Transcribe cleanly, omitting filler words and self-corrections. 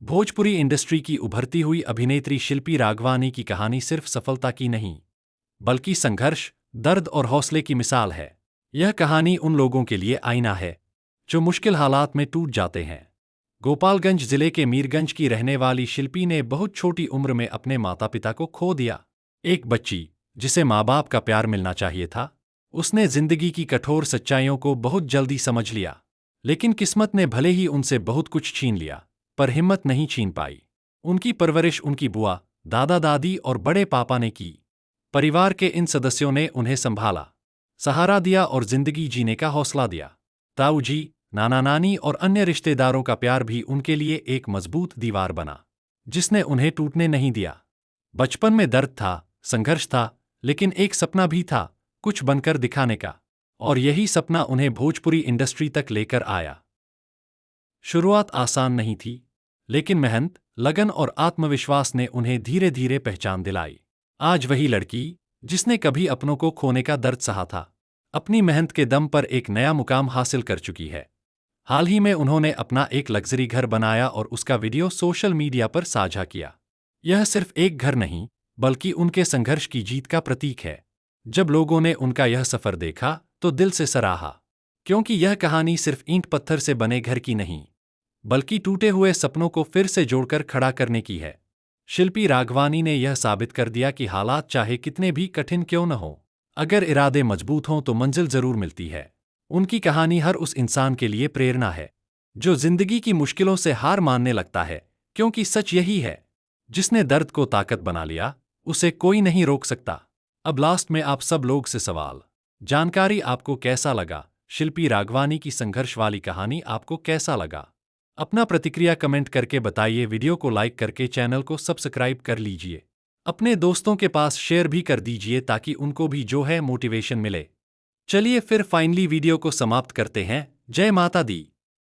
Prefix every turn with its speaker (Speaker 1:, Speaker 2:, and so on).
Speaker 1: Bhojpuri industry की उभरती हुई अभिनेत्री शिल्पी राघवानी की कहानी सिर्फ सफलता की नहीं, बल्कि संघर्ष, दर्द और हौसले की मिसाल है। यह कहानी उन लोगों के लिए आईना है जो मुश्किल हालात में टूट जाते हैं। गोपालगंज जिले के मीरगंज की रहने वाली शिल्पी ने बहुत छोटी उम्र में अपने माता पिता को खो दिया। एक बच्ची जिसे माँ बाप का प्यार मिलना चाहिए था, उसने जिंदगी की कठोर सच्चाइयों को बहुत जल्दी समझ लिया। लेकिन किस्मत ने भले ही उनसे बहुत कुछ छीन लिया, पर हिम्मत नहीं छीन पाई। उनकी परवरिश उनकी बुआ, दादा दादी और बड़े पापा ने की। परिवार के इन सदस्यों ने उन्हें संभाला, सहारा दिया और जिंदगी जीने का हौसला दिया। ताऊ जी, नाना नानी और अन्य रिश्तेदारों का प्यार भी उनके लिए एक मजबूत दीवार बना, जिसने उन्हें टूटने नहीं दिया। बचपन में दर्द था, संघर्ष था, लेकिन एक सपना भी था, कुछ बनकर दिखाने का। और यही सपना उन्हें भोजपुरी इंडस्ट्री तक लेकर आया। शुरुआत आसान नहीं थी, लेकिन मेहनत, लगन और आत्मविश्वास ने उन्हें धीरे धीरे पहचान दिलाई। आज वही लड़की, जिसने कभी अपनों को खोने का दर्द सहा था, अपनी मेहनत के दम पर एक नया मुकाम हासिल कर चुकी है। हाल ही में उन्होंने अपना एक लग्जरी घर बनाया और उसका वीडियो सोशल मीडिया पर साझा किया। यह सिर्फ एक घर नहीं, बल्कि उनके संघर्ष की जीत का प्रतीक है। जब लोगों ने उनका यह सफर देखा, तो दिल से सराहा, क्योंकि यह कहानी सिर्फ ईंट पत्थर से बने घर की नहीं, बल्कि टूटे हुए सपनों को फिर से जोड़कर खड़ा करने की है। शिल्पी राघवानी ने यह साबित कर दिया कि हालात चाहे कितने भी कठिन क्यों न हो, अगर इरादे मजबूत हों तो मंजिल जरूर मिलती है। उनकी कहानी हर उस इंसान के लिए प्रेरणा है जो जिंदगी की मुश्किलों से हार मानने लगता है, क्योंकि सच यही है, जिसने दर्द को ताकत बना लिया, उसे कोई नहीं रोक सकता। अब लास्ट में आप सब लोग से सवाल, जानकारी आपको कैसा लगा? शिल्पी राघवानी की संघर्ष वाली कहानी आपको कैसा लगा? अपना प्रतिक्रिया कमेंट करके बताइए। वीडियो को लाइक करके चैनल को सब्सक्राइब कर लीजिए। अपने दोस्तों के पास शेयर भी कर दीजिए ताकि उनको भी जो है मोटिवेशन मिले। चलिए फिर फाइनली वीडियो को समाप्त करते हैं। जय माता दी।